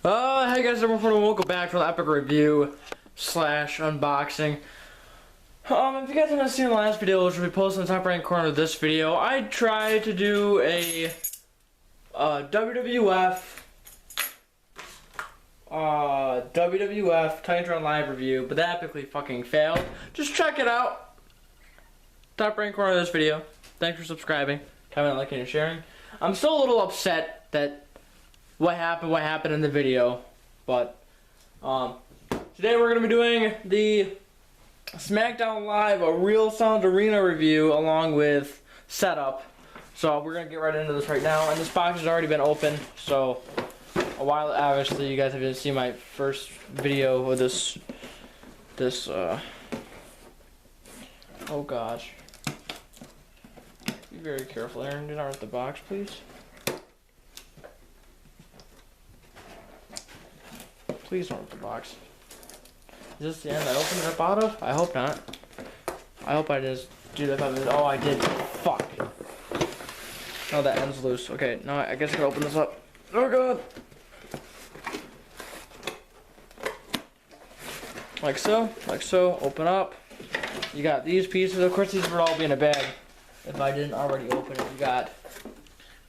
Hey guys, everyone, welcome back to the epic review slash unboxing. If you guys haven't seen the last video, which will be posted in the top right corner of this video, I tried to do a WWF Titantron Live review, but that epically fucking failed. Just check it out. Top right corner of this video. Thanks for subscribing, commenting, liking, and sharing. I'm still a little upset that what happened in the video, but today we're going to be doing the Smackdown Live, a Real Sound Arena review along with setup. So we're going to get right into this right now, and this box has already been opened, so a while, obviously you guys haven't seen my first video of this oh gosh. Be very careful, Aaron, do not rip the box, please. Please don't rip the box. Is this the end I opened it up out of? I hope not. I hope I just do that. Oh, I did. Fuck. Oh, that end's loose. Okay, now I guess I can open this up. Oh god. Like so. Like so. Open up. You got these pieces. Of course, these would all be in a bag if I didn't already open it. You got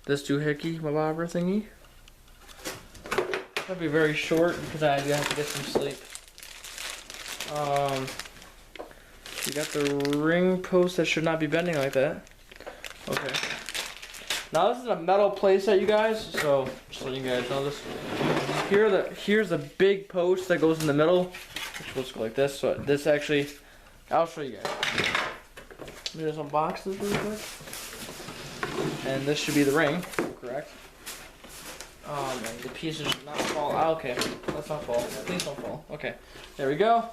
this doohickey bobber thingy. That'll be very short because I have to get some sleep. You got the ring post that should not be bending like that. Okay. Now this is a metal playset, you guys. So just letting you guys know this. Here's the big post that goes in the middle, which looks like this. So this actually, I'll show you guys. Let me just unbox this really quick. And this should be the ring, correct? Oh man, the pieces should not fall. Ah, okay, let's not fall. Please don't fall. Okay, there we go.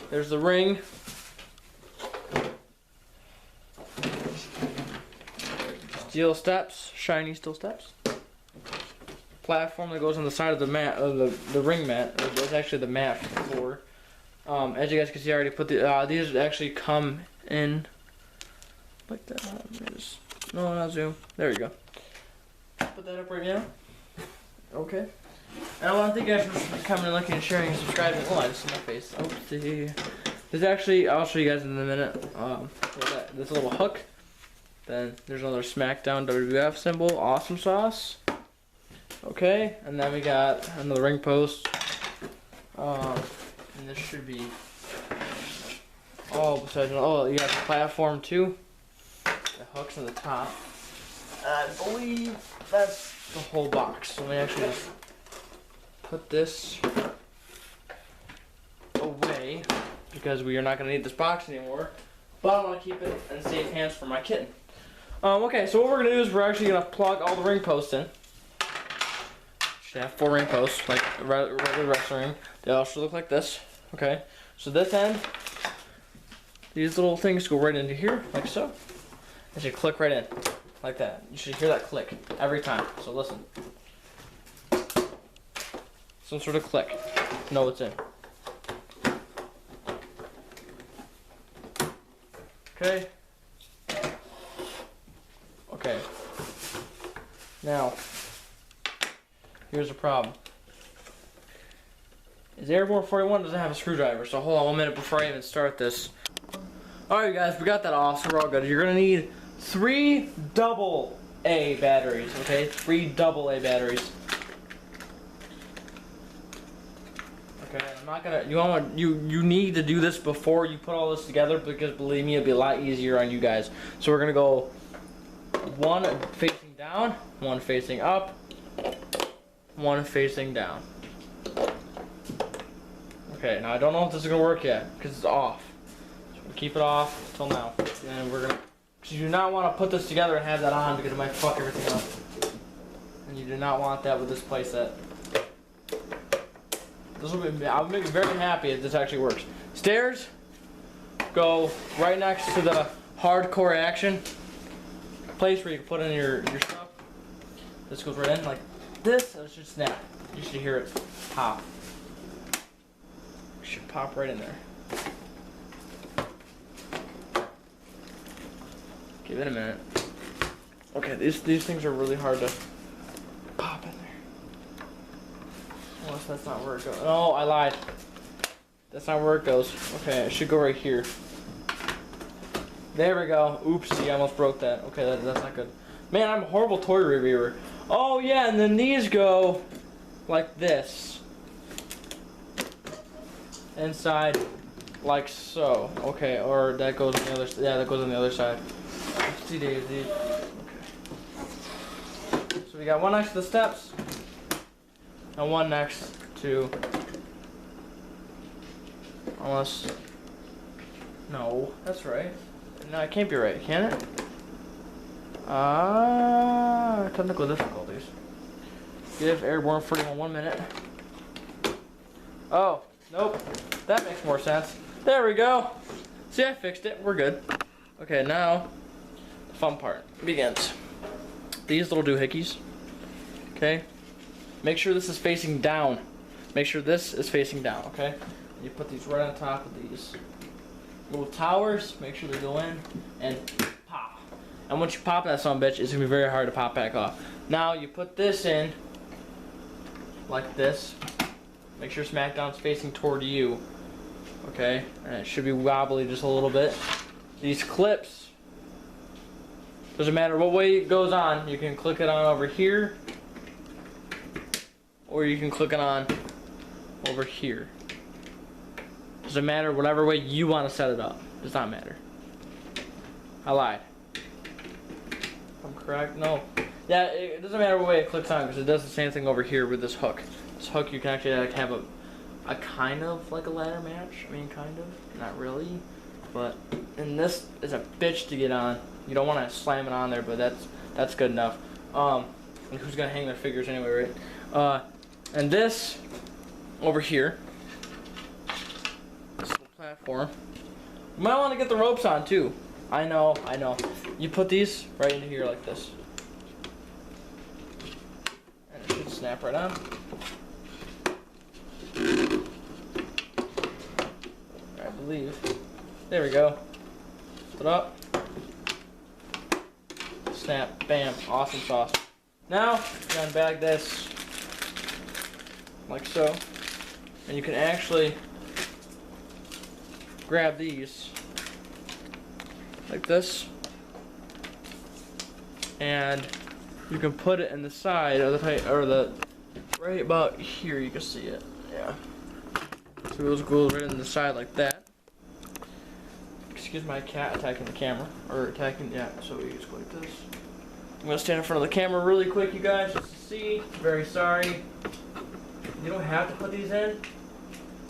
There's the ring. Steel steps, shiny steel steps. Platform that goes on the side of the mat, the ring mat. It's actually the mat floor. As you guys can see, I already put the. These actually come in like that. No, not zoom. There we go. Put that up right now. Okay. And I want to thank you guys for coming and liking and sharing and subscribing. Oh, I just see my face. Oh, see. There's actually, I'll show you guys in a minute. This little hook. Then there's another Smackdown WWF symbol. Awesome sauce. Okay. And then we got another ring post. And this should be. Oh, besides, oh, you got the platform too. The hook's on the top. I believe that's the whole box. So let me actually just put this away because we are not going to need this box anymore. But I want to keep it in safe hands for my kitten. Okay, so what we're going to do is we're actually going to plug all the ring posts in. Should have 4 ring posts, like a regular wrestling ring. They all should look like this. Okay, so this end, these little things go right into here, like so. They should click right in. Like that. You should hear that click every time. So listen. Some sort of click. Know it's in. Okay. Okay. Now, here's the problem. Is Airborne 41 doesn't have a screwdriver, so hold on 1 minute before I even start this. Alright guys, we got that off, so we're all good. You're gonna need 3 AA batteries, okay? 3 AA batteries. Okay, I'm not gonna. You need to do this before you put all this together because believe me, it'll be a lot easier on you guys. So we're gonna go 1 facing down, 1 facing up, 1 facing down. Okay, now I don't know if this is gonna work yet because it's off. So we'll keep it off until now, and we're gonna. You do not want to put this together and have that on because it might fuck everything up. And you do not want that with this playset. This will be, I'll make you very happy if this actually works. Stairs go right next to the hardcore action place where you can put in your stuff. This goes right in like this, and it should snap. You should hear it pop. It should pop right in there. Give it a minute. Okay, these things are really hard to pop in there. Unless that's not where it goes. No, I lied. That's not where it goes. Okay, it should go right here. There we go. Oopsie, I almost broke that. Okay, that's not good. Man, I'm a horrible toy reviewer. Oh yeah, and then these go like this. Inside, like so. Okay, or that goes on the other. Yeah, that goes on the other side. Oopsie daisy. Okay. So we got one next to the steps, and one next to. Unless. No, that's right. No, it can't be right, can it? Technical difficulties. Give airborne footing on 1 minute. Oh, nope. That makes more sense. There we go. See, I fixed it. We're good. Okay, now the fun part begins. These little doohickeys. Okay. Make sure this is facing down. Make sure this is facing down, okay? You put these right on top of these little towers. Make sure they go in and pop. And once you pop that son of a bitch, it's gonna be very hard to pop back off. Now you put this in like this. Make sure Smackdown's facing toward you. Okay, and it should be wobbly just a little bit. These clips, doesn't matter what way it goes on, you can click it on over here, or you can click it on over here. Doesn't matter, whatever way you want to set it up. Does not matter. I lied. I'm correct? No. Yeah, it doesn't matter what way it clicks on because it does the same thing over here with this hook. This hook you can actually like have a kind of like a ladder match. I mean, kind of. Not really. But, and this is a bitch to get on. You don't want to slam it on there, but that's good enough. And who's going to hang their figures anyway, right? And this over here, this little platform, you might want to get the ropes on too. I know. You put these right into here like this. And it should snap right on. I believe. There we go. Put up. Snap. Bam. Awesome sauce. Now, you unbag this like so. And you can actually grab these like this. And you can put it in the side of the right about here. You can see it. Yeah. So it goes right in the side like that. Excuse my cat attacking the camera. Or attacking, yeah, so we just go like this. I'm gonna stand in front of the camera really quick, you guys, just to see. Very sorry. You don't have to put these in.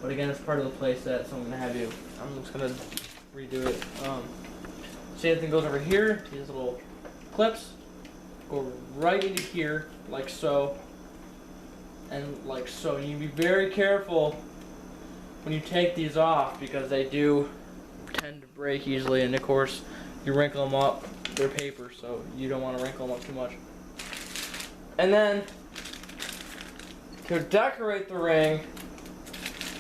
But again, it's part of the play set, so I'm gonna have you. I'm just gonna redo it. See, everything goes over here. These little clips go right into here, like so. And like so. You need to be very careful when you take these off because they do tend to break easily, and of course you wrinkle them up, they're paper, so you don't want to wrinkle them up too much. And then to decorate the ring,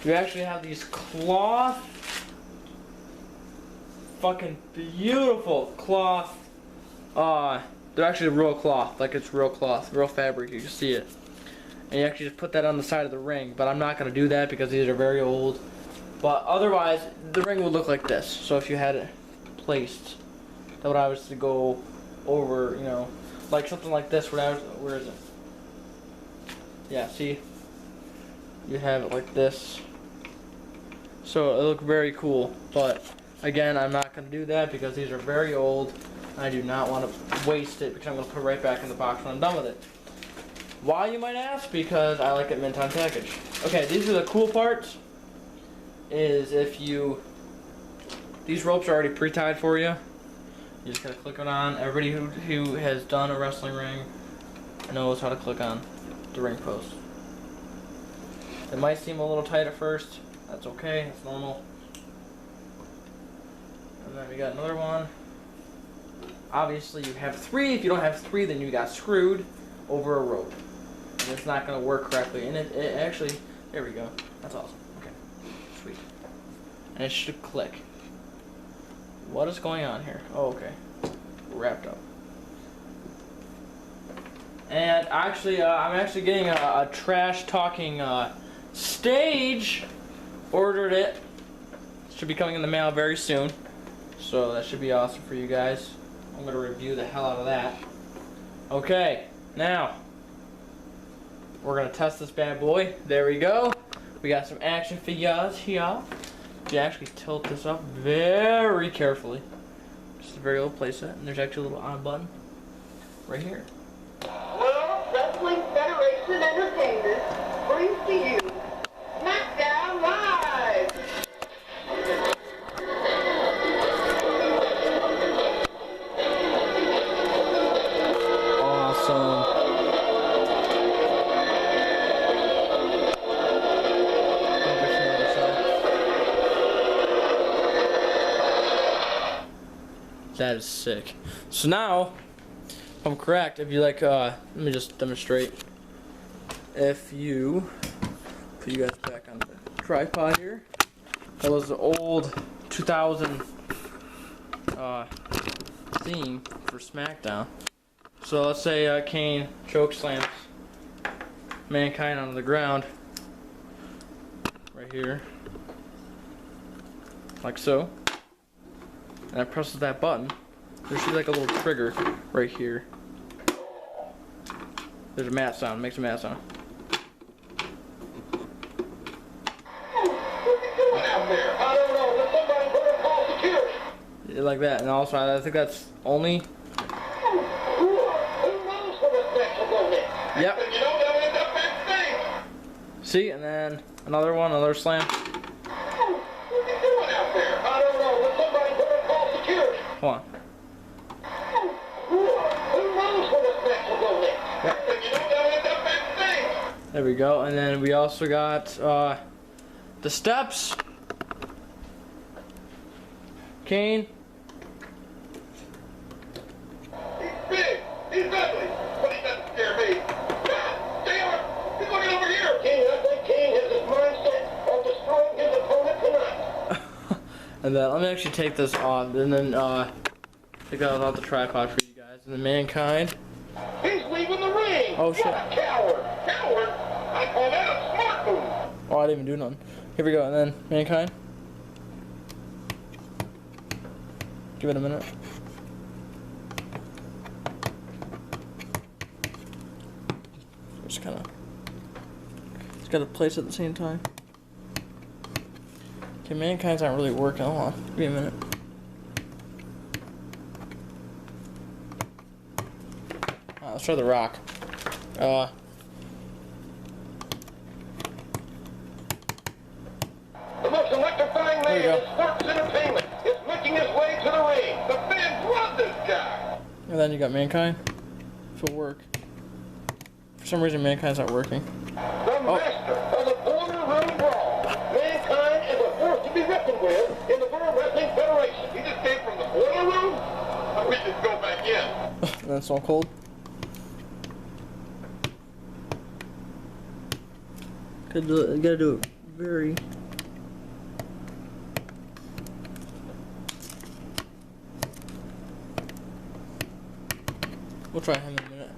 you actually have these cloth, fucking beautiful cloth, they're actually real cloth, like it's real cloth, real fabric, you can see it. And you actually just put that on the side of the ring, but I'm not going to do that because these are very old. But otherwise, the ring would look like this. So if you had it placed, that would obviously go over, you know, like something like this. Where is it? Yeah, see? You have it like this. So it look very cool. But again, I'm not going to do that because these are very old. I do not want to waste it because I'm going to put it right back in the box when I'm done with it. Why, you might ask? Because I like it mint on package. Okay, these are the cool parts. Is if you, these ropes are already pre-tied for you. You just gotta click it on. Everybody who has done a wrestling ring knows how to click on the ring post. It might seem a little tight at first. That's okay. It's normal. And then we got another one. Obviously, you have 3. If you don't have 3, then you got screwed over a rope. And it's not going to work correctly. And it actually, there we go. That's awesome. Okay. Sweet. And it should click. What is going on here? Oh, okay. We're wrapped up. And actually, I'm actually getting a trash talking stage. Ordered it. Should be coming in the mail very soon. So that should be awesome for you guys. I'm gonna review the hell out of that. Okay, now we're gonna test this bad boy. There we go. We got some action figures here. You actually tilt this up very carefully. Just a very little playset, and there's actually a little on button right here. World Wrestling Federation Entertainment brings to you Smackdown Live. Awesome. That is sick. So now, if I'm correct, if you like, let me just demonstrate. If you put you guys back on the tripod here, that was the old 2000 theme for SmackDown. So let's say Kane choke slams Mankind onto the ground, right here, like so. And I presses that button, there should be like a little trigger right here. There's a mat sound, makes a mat sound. Yeah, like that, and also I think that's only. Yep. See, and then another one, another slam. Hold on. Yep. There we go, and then we also got the steps. Kane. He's big. He's ugly. But he doesn't scare me. Taylor, he's looking over here. Kane, I think Kane has his mindset of destroying his opponent tonight. And then let me actually take this off, and then take that off the tripod for you guys. And then Mankind. He's leaving the ring. Oh shit. What a coward. Coward? I call that a smart move. Oh, I didn't even do nothing. Here we go, and then Mankind. Give it a minute. Just kind of. It's got to place at the same time. Okay, Mankind's not really working. Hold on. Give me a minute. Let's try the Rock. The most electrifying man in sports entertainment is making his way to the ring. The fans love this guy. And then you got Mankind. If it'll work. For some reason, Mankind's not working. The master of the Border Room Brawl. Mankind is a force to be reckoned with in the World Wrestling Federation. He just came from the Border Room? We just go back in. And then Stone Cold. Gotta do it very. We'll try him in a minute.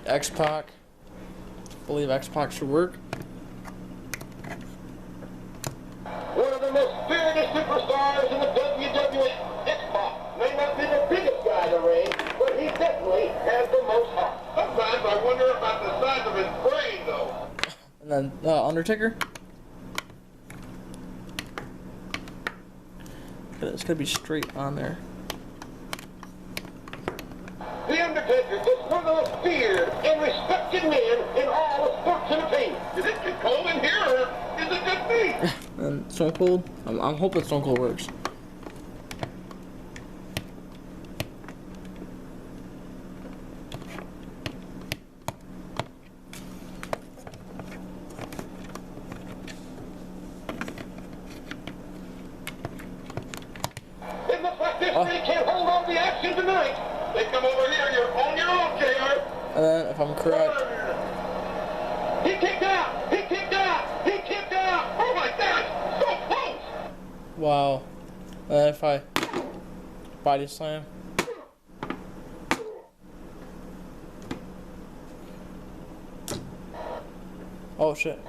X-Pac. I believe X-Pac should work. One of the most spirited superstars in the WWF, X-Pac. May not be the biggest guy in the ring, but he definitely has the most heart. Sometimes I wonder about the size of his brain, though. And then Undertaker. It's gotta be straight on there. The Undertaker is one of the most feared and respected men in all of sports entertainment. Is it get cold in here, or is it just me? And Stone Cold. I'm hoping Stone Cold works. It looks like this man can't hold on to the action tonight. They come over here, you're on your own, JR. And then, if I'm correct, He kicked out! He kicked out! He kicked out! Oh my God! So close! wow. And then if I body slam. Oh shit.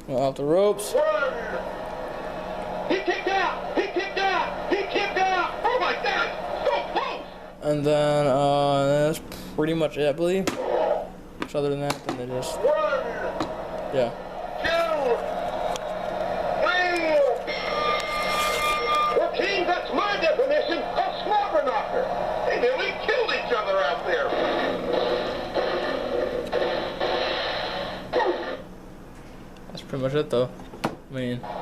Off the ropes. He kicked out! He kicked out! He kicked out! Oh my God! So close! And then that's pretty much it, I believe. So other than that, then they just yeah. 2, 3. Well, King, that's my definition of slobber knocker. They nearly killed each other out there. That's pretty much it, though. I mean, that's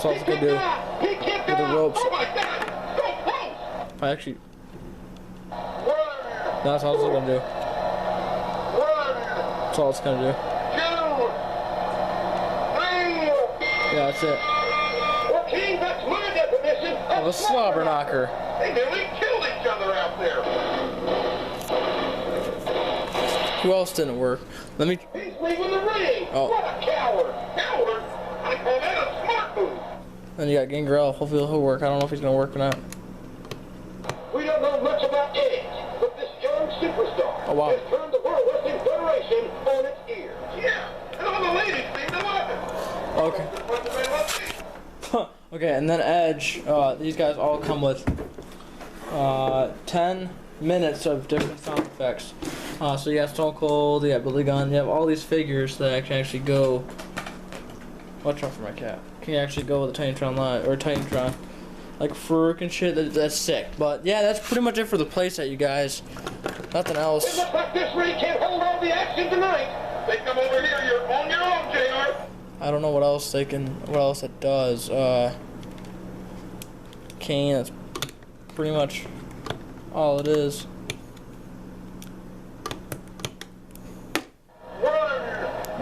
all it's gonna do. With the ropes. Oh my God! So close! I actually. That's all it's gonna do. That's all it's gonna do. 2, 3. Yeah, that's it. Well, King, that's my definition Of a slobber knocker. They nearly killed each other out there. Who else didn't work? Let me. He's leaving the ring. Oh. What a coward! Coward! I call that a smart move. Then you got Gangrel. Hopefully he'll work. I don't know if he's gonna work or not. We don't know much about Edge, but this young superstar Oh, wow. has turned the World Wrestling Federation on its ear. Yeah, and all the ladies seem to love it. Okay. Okay, and then Edge. These guys all come with 10 minutes of different sound effects. So you have Stone Cold, you have Billy Gunn, you have all these figures that can actually go. Watch out for my cat. Can actually go with the Titantron Live or Titantron, like Farouk and shit. That's sick. But yeah, that's pretty much it for the playset, you guys. Nothing It else. looks like this ring can't hold all the action tonight. They come over here, you're on your own, JR. I don't know what else they can. What else it does. Kane. That's pretty much all it is. 1,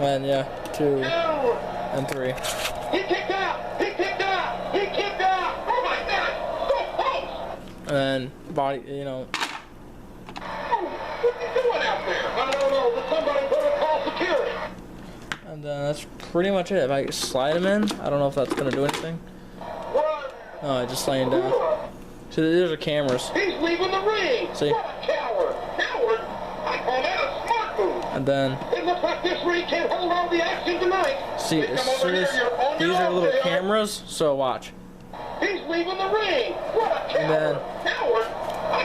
And yeah, 2 2. and 3. He kicked out! He kicked out! He kicked out! Oh my God! So close! And then body, you know. What's he doing out there? I don't know, but somebody better call security. And then that's pretty much it. If I slide him in, I don't know if that's gonna do anything. 1, No, I just laying down. See, there's are cameras. He's leaving the ring! See? What a coward! Coward! I call that a smart move! And then, It looks like this ring can't hold all the action tonight! see, They as come over soon as here, you're on these your are own, little JR. cameras, so watch. He's leaving the ring! What a coward! And then- Coward! I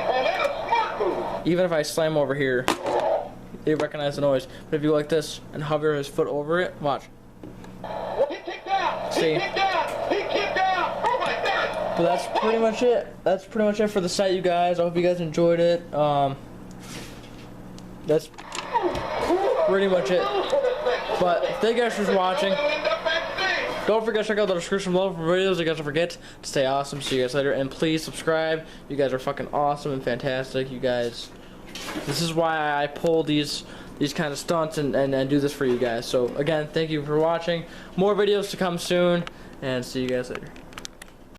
call that a smart move! Even if I slam over here, they recognize the noise. But if you go like this and hover his foot over it, watch. Well, he kicked out! See? He kicked out! He kicked out! Oh my God! But that's pretty much it. That's pretty much it for the site, you guys. I hope you guys enjoyed it. That's pretty much it. But thank you guys for watching. Don't forget to check out the description below for videos. You guys don't forget to stay awesome. See you guys later. And please subscribe. You guys are fucking awesome and fantastic. You guys. This is why I pull these kind of stunts and do this for you guys. So again, thank you for watching. More videos to come soon. And see you guys later.